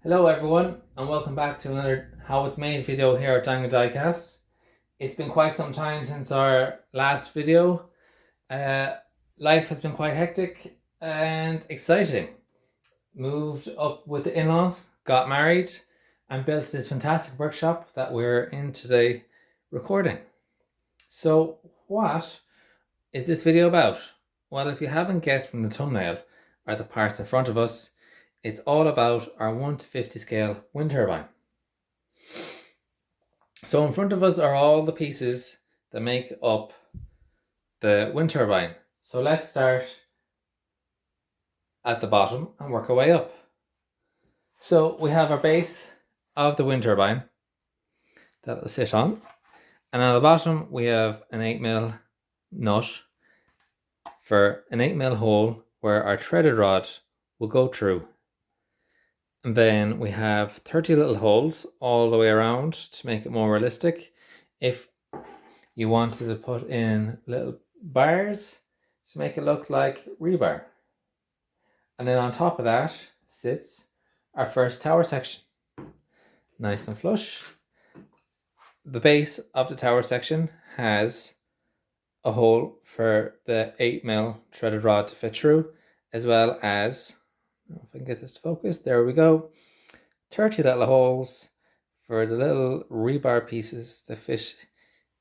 Hello everyone and welcome back to another How It's Made video here at Dang Diecast. It's been quite some time since our last video. Life has been quite hectic and exciting. Moved up with the in-laws, got married and built this fantastic workshop that we're in today recording. So what is this video about? Well, if you haven't guessed from the thumbnail or the parts in front of us, it's all about our 1:50 scale wind turbine. So in front of us are all the pieces that make up the wind turbine. So let's start at the bottom and work our way up. So we have our base of the wind turbine that it'll sit on. And on the bottom we have an 8mm nut for an 8mm hole where our threaded rod will go through. And then we have 30 little holes all the way around to make it more realistic. If you wanted to put in little bars to make it look like rebar. And then on top of that sits our first tower section. Nice and flush. The base of the tower section has a hole for the 8mm threaded rod to fit through, as well as, if I can get this to focus, there we go, 30 little holes for the little rebar pieces to fit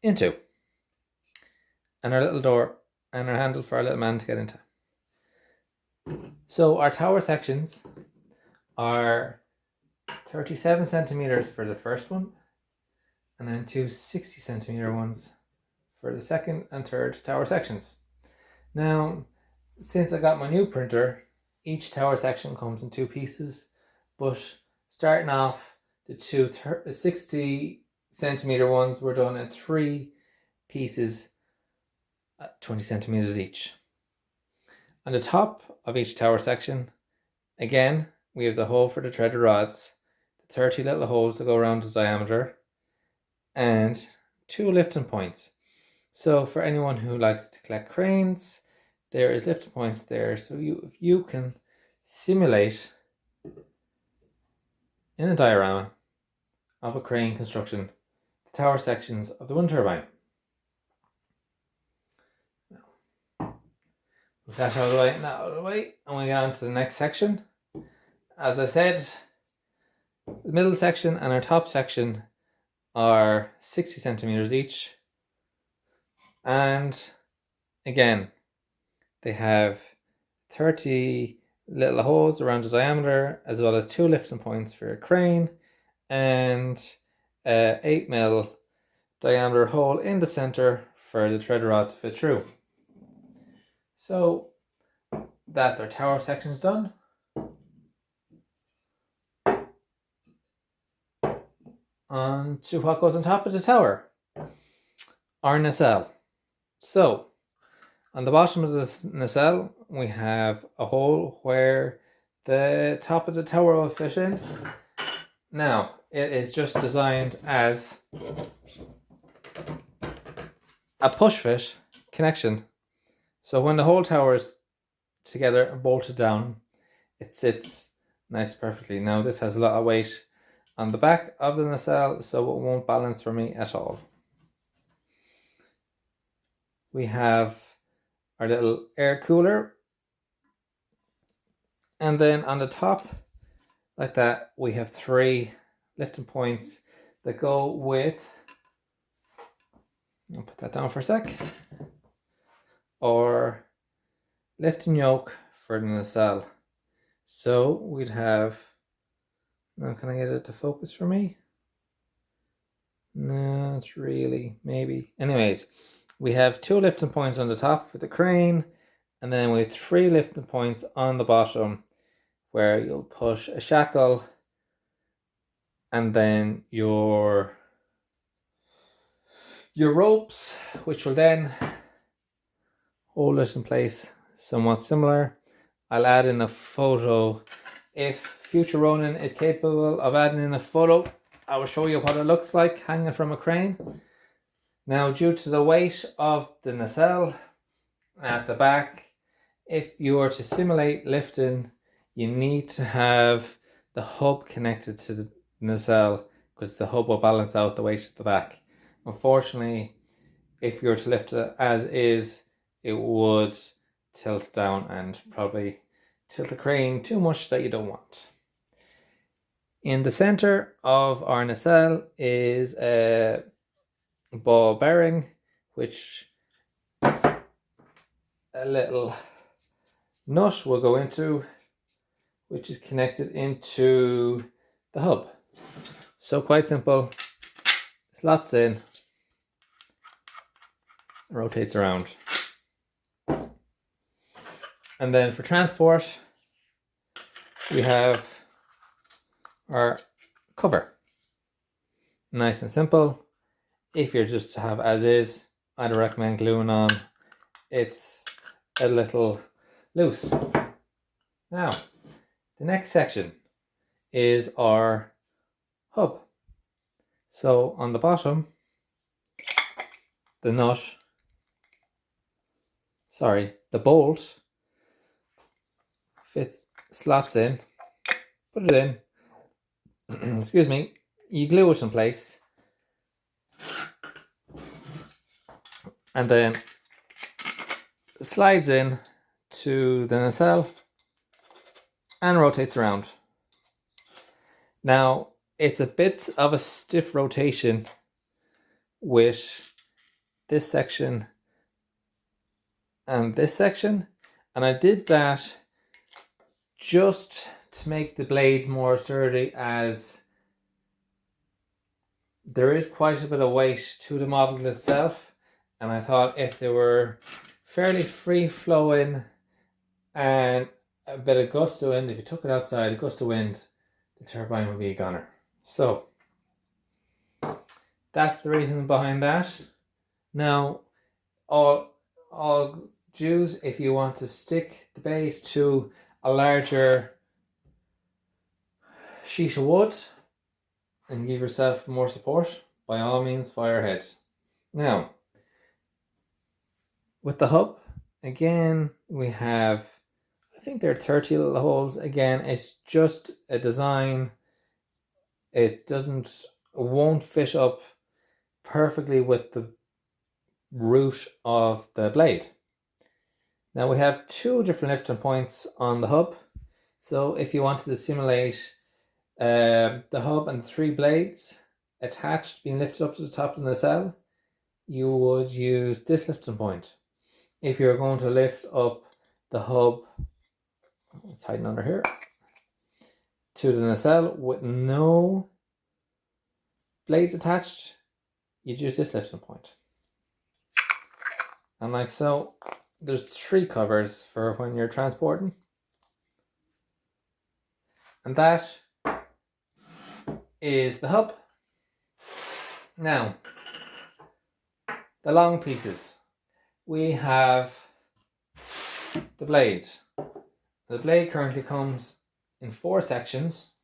into, and our little door and our handle for our little man to get into. So our tower sections are 37 centimeters for the first one, and then two 60 centimeter ones for the second and third tower sections. Now, since I got my new printer, each tower section comes in two pieces, but starting off, the two 60 centimeter ones were done in three pieces at 20 centimeters each. On the top of each tower section, again, we have the hole for the threaded rods, the 30 little holes that go around the diameter, and two lifting points. So for anyone who likes to collect cranes, there is lifting points there. So if you can simulate in a diorama of a crane construction the tower sections of the wind turbine. With that out of the way, and we get on to the next section. As I said, the middle section and our top section are 60 centimeters each. And again, they have 30 little holes around the diameter, as well as two lifting points for a crane, and a 8mm diameter hole in the center for the thread rod to fit through. So that's our tower sections done. On to what goes on top of the tower, our nacelle. So on the bottom of this nacelle, we have a hole where the top of the tower will fit in. Now, it is just designed as a push fit connection. So when the whole tower is together and bolted down, it sits nice perfectly. Now this has a lot of weight on the back of the nacelle, so it won't balance for me at all. We have our little air cooler, and then on the top like that we have three lifting points that go with, I'll put that down for a sec, or lifting yoke for the nacelle. So we'd have, now can I get it to focus for me? No, it's really, maybe. Anyways, we have two lifting points on the top for the crane, and then we have three lifting points on the bottom where you'll push a shackle, and then your ropes, which will then hold it in place somewhat similar. I'll add in a photo. If future Ronin is capable of adding in a photo, I will show you what it looks like hanging from a crane. Now, due to the weight of the nacelle at the back, if you were to simulate lifting, you need to have the hub connected to the nacelle, because the hub will balance out the weight at the back. Unfortunately, if you were to lift it as is, it would tilt down and probably tilt the crane too much that you don't want. In the center of our nacelle is a ball bearing, which a little nut will go into, which is connected into the hub. So quite simple. Slots in, rotates around. And then for transport, we have our cover. Nice and simple. If you're just to have as is, I'd recommend gluing on. It's a little loose. Now, the next section is our hub. So on the bottom, the bolt slots in, put it in, excuse me, you glue it in place, and then slides in to the nacelle and rotates around. Now, it's a bit of a stiff rotation with this section and this section, and I did that just to make the blades more sturdy, as there is quite a bit of weight to the model itself, and I thought if they were fairly free flowing and a bit of gust of wind, if you took it outside, a gust of wind, the turbine would be a goner. So that's the reason behind that. Now, all Jews, if you want to stick the base to a larger sheet of wood and give yourself more support, by all means fire ahead. Now, with the hub, again, we have, I think there are 30 little holes. Again, it's just a design. It won't fit up perfectly with the root of the blade. Now we have two different lifting points on the hub. So if you wanted to simulate the hub and 3 blades attached being lifted up to the top of the nacelle, you would use this lifting point. If you're going to lift up the hub, it's hiding under here, to the nacelle with no blades attached, you'd use this lifting point. And like so, there's 3 covers for when you're transporting. And that is the hub. Now, the long pieces. We have the blade. The blade currently comes in 4 sections.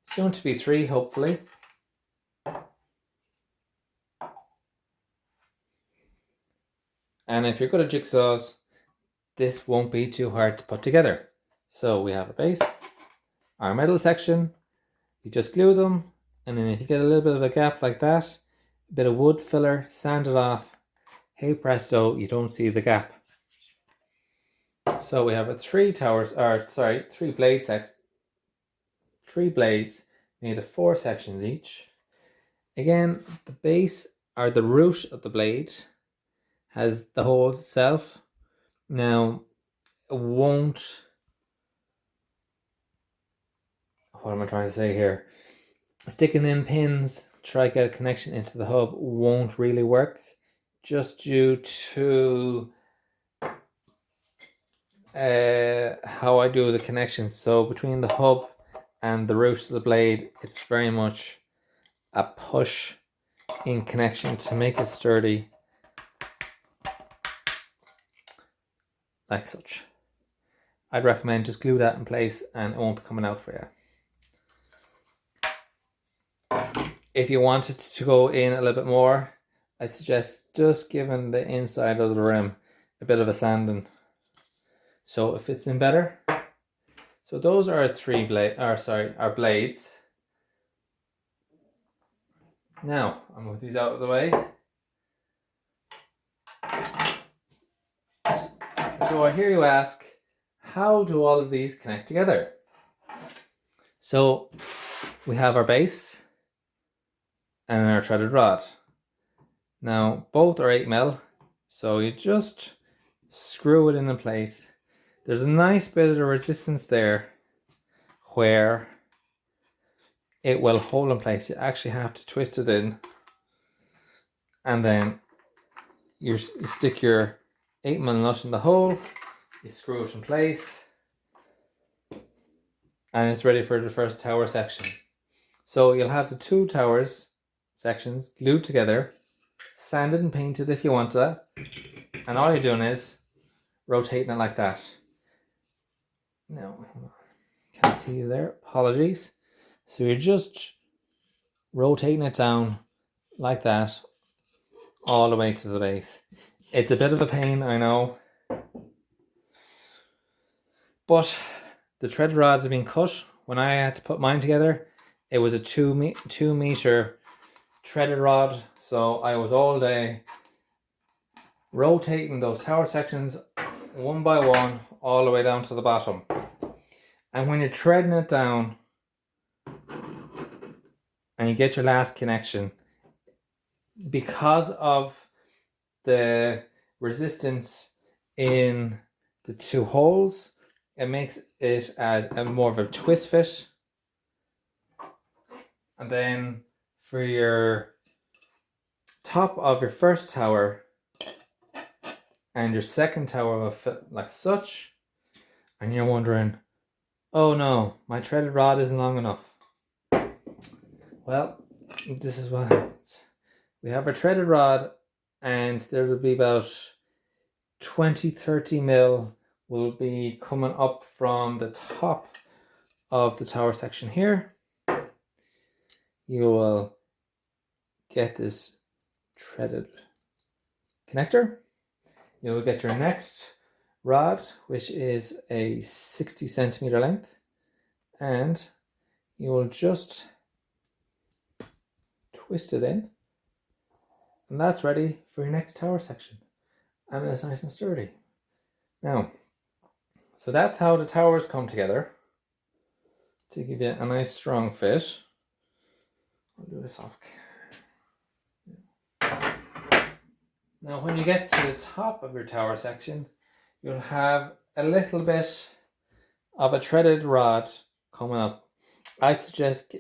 Soon to be 3, hopefully. And if you're good at jigsaws, this won't be too hard to put together. So we have a base, our middle section, you just glue them, and then if you get a little bit of a gap like that, a bit of wood filler, sand it off, hey presto, you don't see the gap. So we have a 3 blades made of 4 sections each. Again, the base, or the root of the blade, has the hole itself. Now, it won't, what am I trying to say here? Sticking in pins, try to get a connection into the hub won't really work, just due to how I do the connections. So between the hub and the root of the blade, it's very much a push in connection to make it sturdy, like such. I'd recommend just glue that in place and it won't be coming out for you. If you wanted to go in a little bit more, I'd suggest just giving the inside of the rim a bit of a sanding so it fits in better. So those are our blades. Now, I'll move these out of the way. So I hear you ask, how do all of these connect together? So we have our base and our threaded rod. Now, both are 8mm, so you just screw it in place. There's a nice bit of resistance there where it will hold in place. You actually have to twist it in, and then you stick your 8mm nut in the hole, you screw it in place, and it's ready for the first tower section. So you'll have the two towers sections glued together, sanded and painted if you want that, and all you're doing is rotating it like that. Now, can't see you there, apologies. So you're just rotating it down like that all the way to the base. It's a bit of a pain, I know, but the thread rods have been cut. When I had to put mine together, it was a 2 meter threaded rod, so I was all day rotating those tower sections one by one all the way down to the bottom. And when you're threading it down and you get your last connection, because of the resistance in the two holes, it makes it as a more of a twist fit. And then for your top of your first tower and your second tower will fit like such, and you're wondering, oh no, my threaded rod isn't long enough. Well, this is what happens. We have our threaded rod, and there will be about 20-30mm will be coming up from the top of the tower section here. You will get this threaded connector. You will get your next rod, which is a 60cm length, and you will just twist it in, and that's ready for your next tower section, and it's nice and sturdy. Now, so that's how the towers come together to give you a nice strong fit. I'll do this off. Now, when you get to the top of your tower section, you'll have a little bit of a threaded rod coming up. I'd suggest,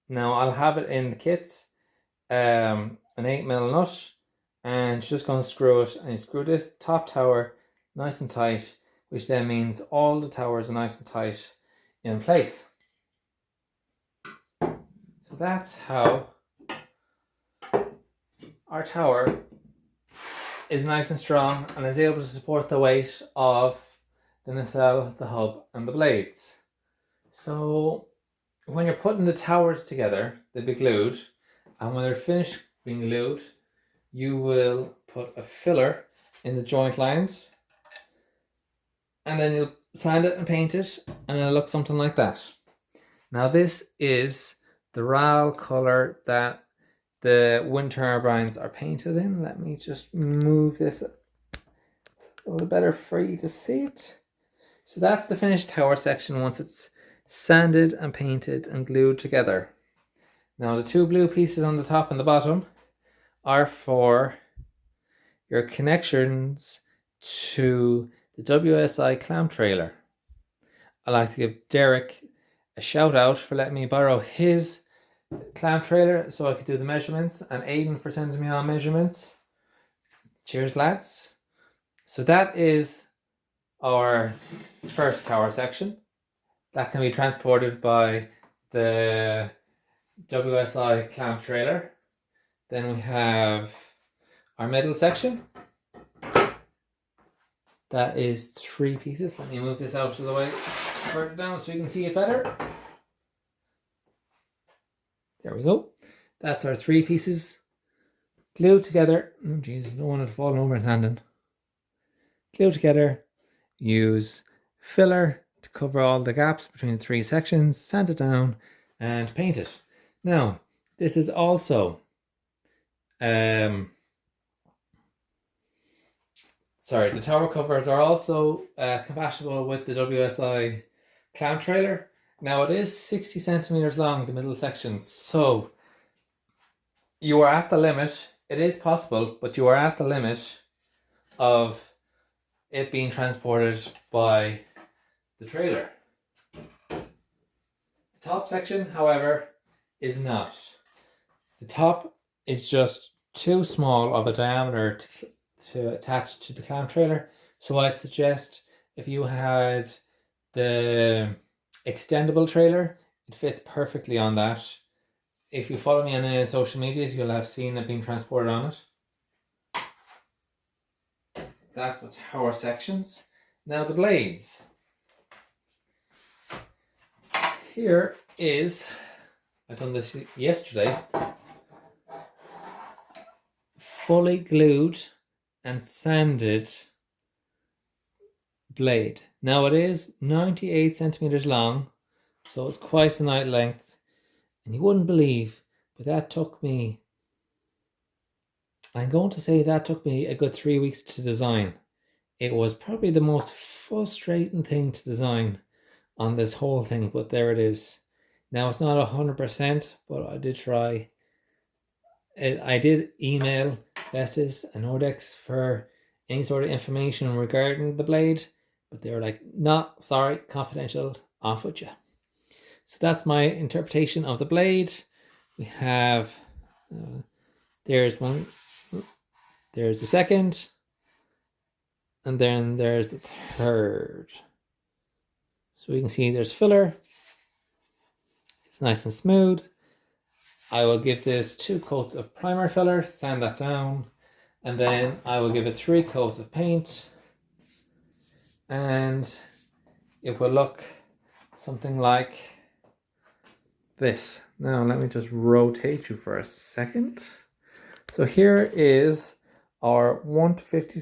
now I'll have it in the kits, an 8mm nut, and you're just going to screw it, and you screw this top tower nice and tight, which then means all the towers are nice and tight in place. So that's how our tower is nice and strong and is able to support the weight of the nacelle, the hub, and the blades. So when you're putting the towers together, they'll be glued, and when they're finished being glued, you will put a filler in the joint lines, and then you'll sand it and paint it, and it'll look something like that. Now, this is the RAL color that the wind turbines are painted in. Let me just move this a little better for you to see it. So that's the finished tower section once it's sanded and painted and glued together. Now, the two blue pieces on the top and the bottom are for your connections to the WSI clamp trailer. I'd like to give Derek a shout out for letting me borrow his clamp trailer so I could do the measurements, and Aidan for sending me on measurements. Cheers, lads. So that is our first tower section. That can be transported by the WSI clamp trailer. Then we have our middle section. That is 3 pieces. Let me move this out of the way further down so you can see it better. There we go. That's our 3 pieces glued together. Oh jeez, I don't want it to fall over his hand. Glued together. Use filler to cover all the gaps between the 3 sections, sand it down and paint it. Now, this is also the tower covers are also compatible with the WSI clamp trailer. Now it is 60 centimeters long, the middle section, so you are at the limit. It is possible, but you are at the limit of it being transported by the trailer. The top section, however, is not. The top is just too small of a diameter to attach to the clamp trailer, so I'd suggest if you had the extendable trailer, it fits perfectly on that. If you follow me on social medias, you'll have seen it being transported on it. That's my tower sections. Now the blades. Here is, I done this yesterday, fully glued and sanded blade. Now it is 98 centimeters long, so it's quite a nice length, and you wouldn't believe, but that took me, I'm going to say that took me a good 3 weeks to design. It was probably the most frustrating thing to design on this whole thing, but there it is. Now it's not 100%, but I did try. I did email Vestas and Nordex for any sort of information regarding the blade, but they were like, "No, sorry, confidential, off with you." So that's my interpretation of the blade. We have, there's one, there's the second, and then there's the third. So we can see there's filler. It's nice and smooth. I will give this 2 coats of primer filler, sand that down, and then I will give it 3 coats of paint, and it will look something like this. Now let me just rotate you for a second. So here is our 1 to 50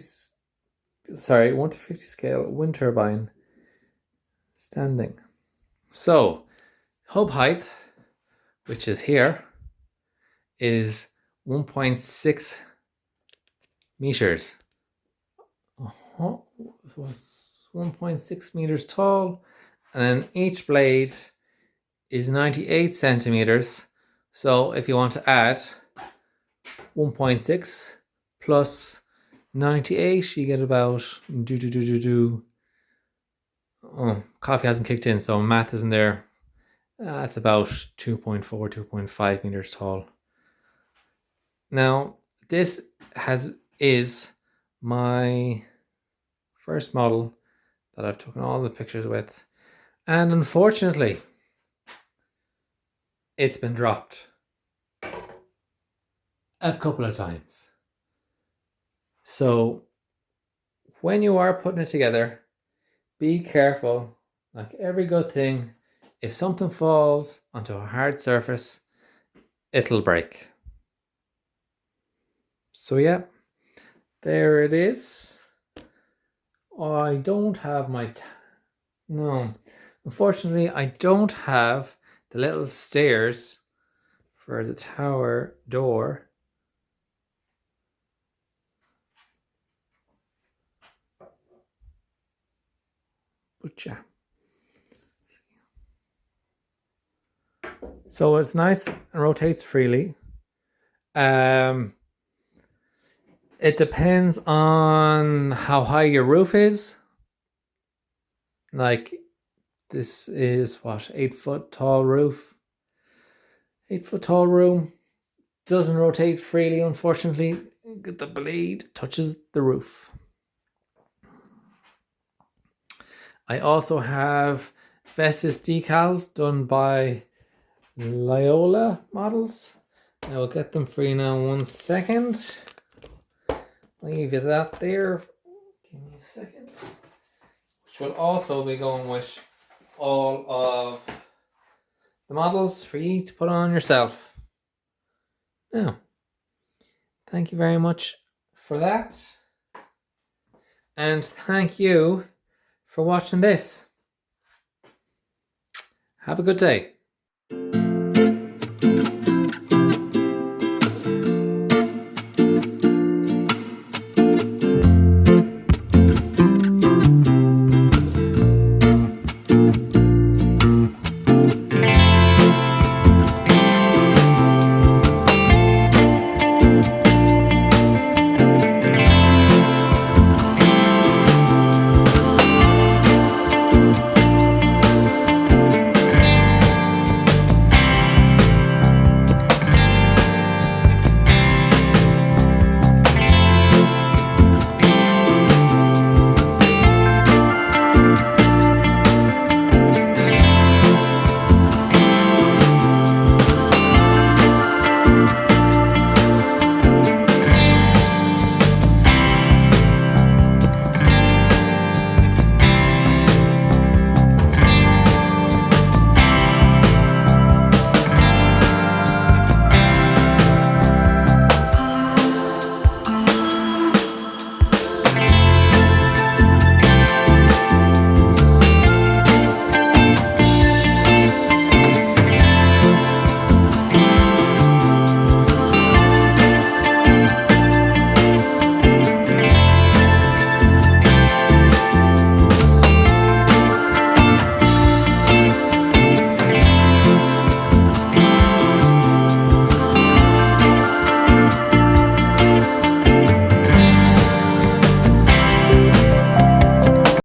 scale wind turbine standing. So hub height, which is here, is 1.6 meters. So it's 1.6 meters tall, and then each blade is 98 centimeters. So if you want to add 1.6 plus 98, you get about oh, coffee hasn't kicked in, so math isn't there. That's about 2.4, 2.5 meters tall. Now, this is my first model that I've taken all the pictures with, and unfortunately, it's been dropped a couple of times. So when you are putting it together, be careful. Like every good thing, if something falls onto a hard surface, it'll break. So yeah, there it is. I don't have my, no, unfortunately I don't have the little stairs for the tower door. But yeah. So it's nice and rotates freely. It depends on how high your roof is. Like this is what, 8 foot tall roof. 8 foot tall room. Doesn't rotate freely, unfortunately. The blade touches the roof. I also have Vestas decals done by Loyola models. I will get them for you now in 1 second. Leave you that there. Give me a second. Which will also be going with all of the models for you to put on yourself. Now, thank you very much for that. And thank you for watching this. Have a good day.